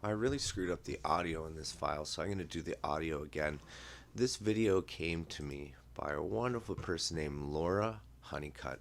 I really screwed up the audio in this file, so I'm going to do the audio again. This video came to me by a wonderful person named Lora Honeycutt.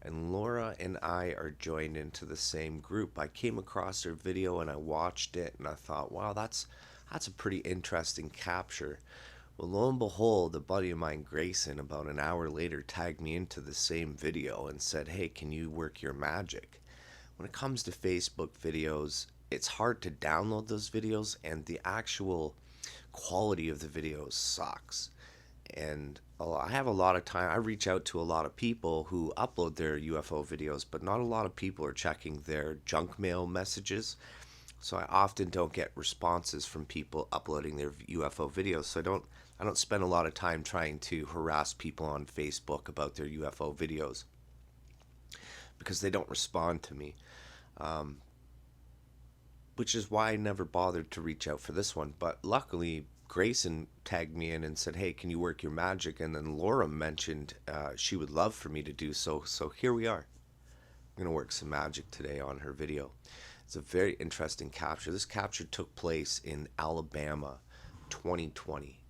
And Lora and I are joined into the same group. I came across her video and I watched it and I thought, wow, that's a pretty interesting capture. Well, lo and behold, a buddy of mine, Grayson, about an hour later tagged me into the same video and said, hey, can you work your magic? When it comes to Facebook videos, it's hard to download those videos, and the actual quality of the videos sucks. And I have a lot of time. I reach out to a lot of people who upload their UFO videos, but not a lot of people are checking their junk mail messages. So I often don't get responses from people uploading their UFO videos. So I don't spend a lot of time trying to harass people on Facebook about their UFO videos because they don't respond to me. Um, which is why I never bothered to reach out for this one. But luckily, Grayson tagged me in and said, hey, can you work your magic? And then Laura mentioned she would love for me to do so. So here we are. I'm going to work some magic today on her video. It's a very interesting capture. This capture took place in Alabama, 2020.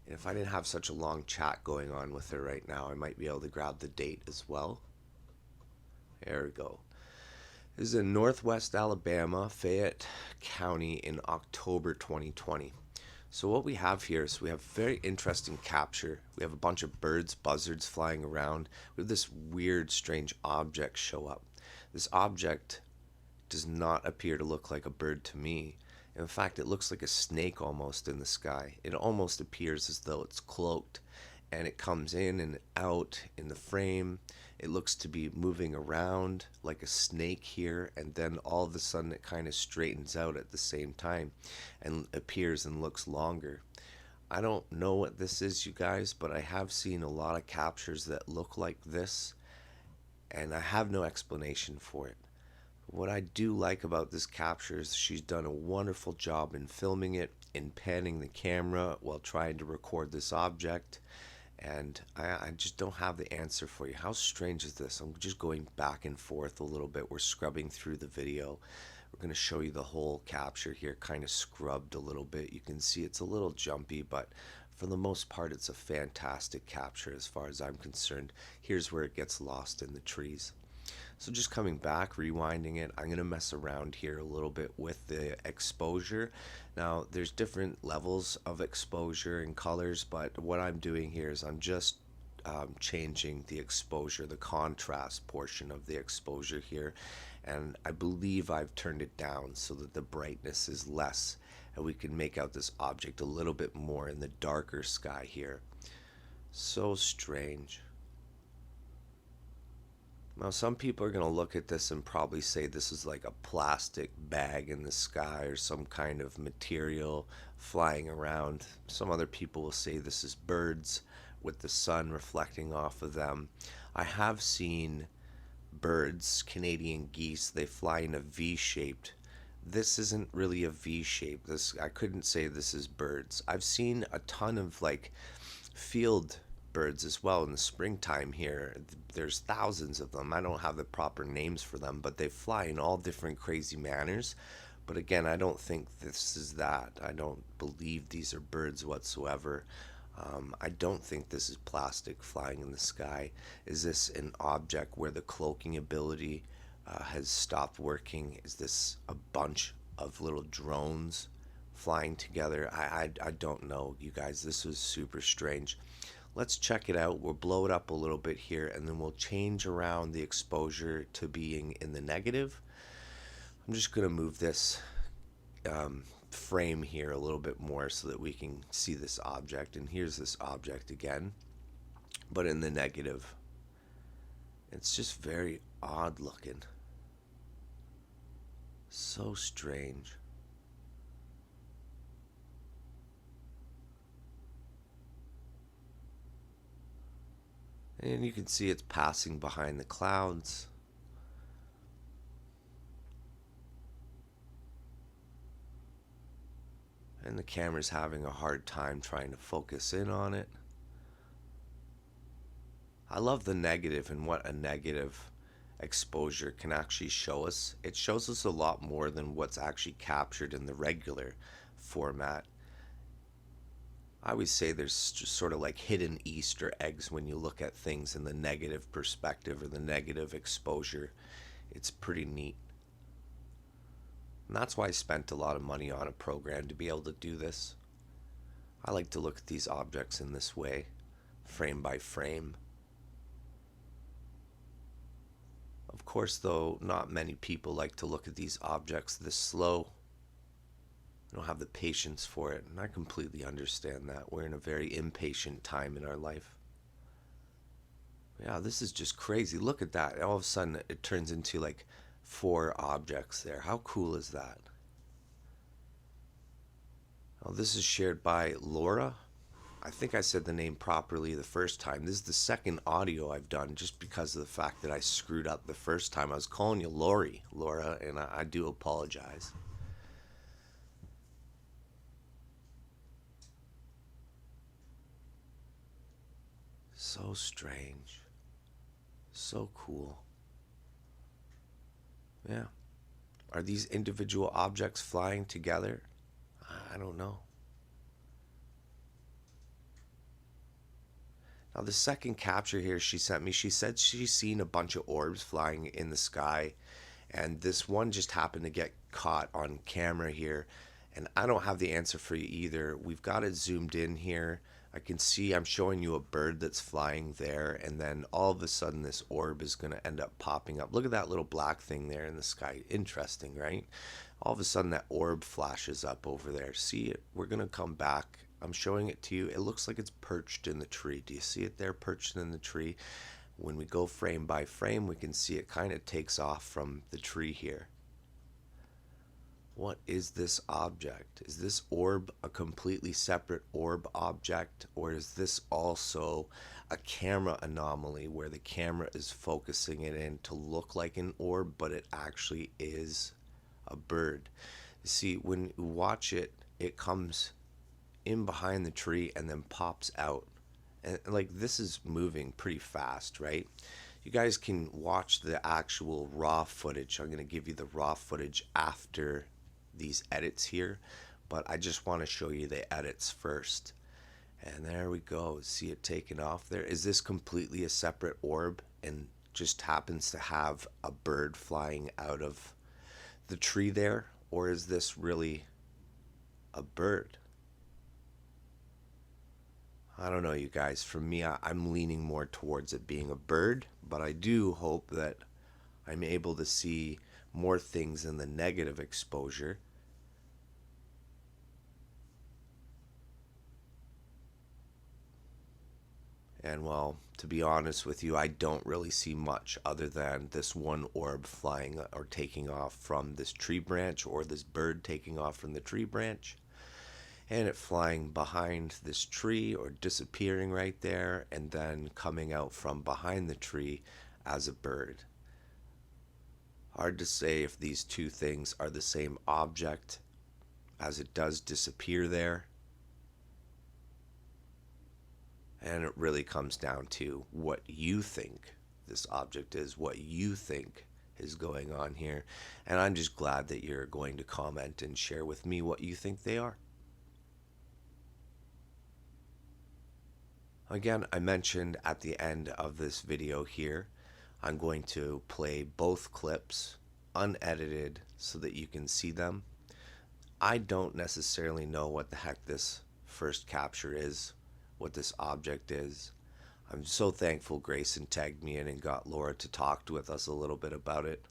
And if I didn't have such a long chat going on with her right now, I might be able to grab the date as well. There we go. This is in Northwest Alabama, Fayette County in October 2020. So what we have here is we have very interesting capture. We have a bunch of birds, buzzards flying around. We have this weird, strange object show up. This object does not appear to look like a bird to me. In fact, it looks like a snake almost in the sky. It almost appears as though it's cloaked, and it comes in and out in the frame. It looks to be moving around like a snake here, and then all of a sudden it kind of straightens out at the same time and appears and looks longer. I don't know what this is, you guys, but I have seen a lot of captures that look like this, and I have no explanation for it. What I do like about this capture is she's done a wonderful job in filming it, in panning the camera while trying to record this object. And I just don't have the answer for you. How strange is this? I'm just going back and forth a little bit. We're scrubbing through the video. We're going to show you the whole capture here, kind of scrubbed a little bit. You can see it's a little jumpy, but for the most part, it's a fantastic capture as far as I'm concerned. Here's where it gets lost in the trees. So just coming back, rewinding it, I'm going to mess around here a little bit with the exposure. Now, there's different levels of exposure and colors, but what I'm doing here is I'm just changing the exposure, the contrast portion of the exposure here. And I believe I've turned it down so that the brightness is less, and we can make out this object a little bit more in the darker sky here. So strange. Now, some people are going to look at this and probably say this is like a plastic bag in the sky or some kind of material flying around. Some other people will say this is birds with the sun reflecting off of them. I have seen birds, Canadian geese, they fly in a V-shaped. This isn't really a V-shape. I couldn't say this is birds. I've seen a ton of like field birds as well in the springtime here. There's thousands of them. I don't have the proper names for them, but they fly in all different crazy manners. But again, I don't think this is that. I don't believe these are birds whatsoever. I don't think this is plastic flying in the sky. Is this an object where the cloaking ability has stopped working? Is this a bunch of little drones flying together? I don't know, you guys. This was super strange. Let's check it out. We'll blow it up a little bit here, and then we'll change around the exposure to being in the negative. I'm just going to move this frame here a little bit more so that we can see this object. And here's this object again, but in the negative. It's just very odd looking. So strange. And you can see it's passing behind the clouds. And the camera's having a hard time trying to focus in on it. I love the negative and what a negative exposure can actually show us. It shows us a lot more than what's actually captured in the regular format. I always say there's just sort of like hidden Easter eggs when you look at things in the negative perspective or the negative exposure. It's pretty neat. And that's why I spent a lot of money on a program to be able to do this. I like to look at these objects in this way, frame by frame. Of course, though, not many people like to look at these objects this slow. They don't have the patience for it, and I completely understand that. We're in a very impatient time in our life. Yeah, this is just crazy. Look at that. All of a sudden, it turns into like 4 objects there. How cool is that? Oh, this is shared by Lora. I think I said the name properly the first time. This is the second audio I've done just because of the fact that I screwed up the first time. I was calling you Lora, and I do apologize. So strange. So cool. Yeah. Are these individual objects flying together? I don't know. Now, the second capture here she sent me, she said she's seen a bunch of orbs flying in the sky, and this one just happened to get caught on camera here, and I don't have the answer for you either. We've got it zoomed in here. I can see I'm showing you a bird that's flying there, and then all of a sudden this orb is going to end up popping up. Look at that little black thing there in the sky. Interesting, right? All of a sudden that orb flashes up over there. See it? We're going to come back. I'm showing it to you. It looks like it's perched in the tree. Do you see it there, perched in the tree? When we go frame by frame, we can see it kind of takes off from the tree here. What is this object? Is this orb a completely separate orb object, or is this also a camera anomaly where the camera is focusing it in to look like an orb, but it actually is a bird? You see, when you watch it, it comes in behind the tree and then pops out. And like, this is moving pretty fast, right? You guys can watch the actual raw footage. I'm going to give you the raw footage after these edits here, but I just want to show you the edits first. And there we go. See it taking off there. Is this completely a separate orb and just happens to have a bird flying out of the tree there, or is this really a bird? I don't know, you guys. For me, I'm leaning more towards it being a bird, but I do hope that I'm able to see more things in the negative exposure. And well, to be honest with you, I don't really see much other than this one orb flying or taking off from this tree branch, or this bird taking off from the tree branch, and it flying behind this tree or disappearing right there, and then coming out from behind the tree as a bird. Hard to say if these two things are the same object, as it does disappear there. And it really comes down to what you think this object is, what you think is going on here. And I'm just glad that you're going to comment and share with me what you think they are. Again, I mentioned at the end of this video here, I'm going to play both clips unedited so that you can see them. I don't necessarily know what the heck this first capture is, what this object is. I'm so thankful Grayson tagged me in and got Lora to talk with us a little bit about it.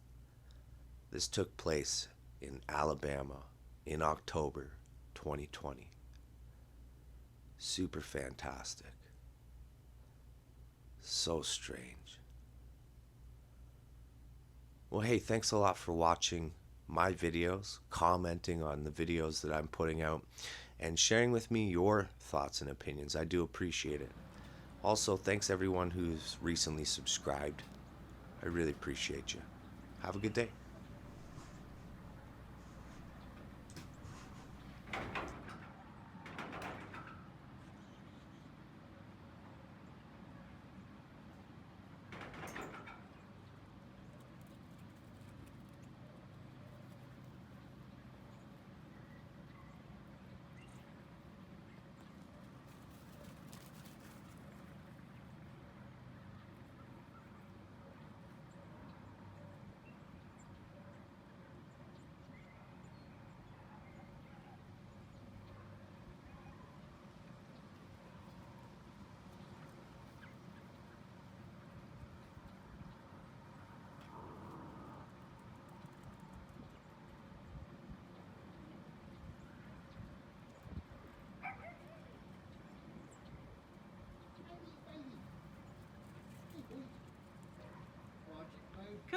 This took place in Alabama in October 2020. Super fantastic. So strange. Well, hey, thanks a lot for watching my videos, commenting on the videos that I'm putting out, and sharing with me your thoughts and opinions. I do appreciate it. Also, thanks everyone who's recently subscribed. I really appreciate you. Have a good day.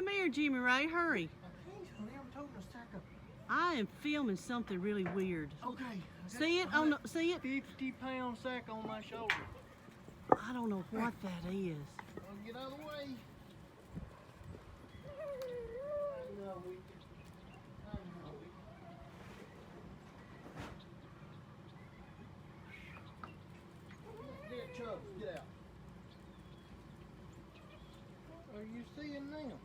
Come here, Jimmy Ray, hurry. I can't, honey. I'm toting a sack of... I am filming something really weird. Okay. See it on the, see it? 50-pound sack on my shoulder. I don't know what that is. Well, get out of the way. I know we can. I know we can. Dead Chubbs, get out. What are you seeing now?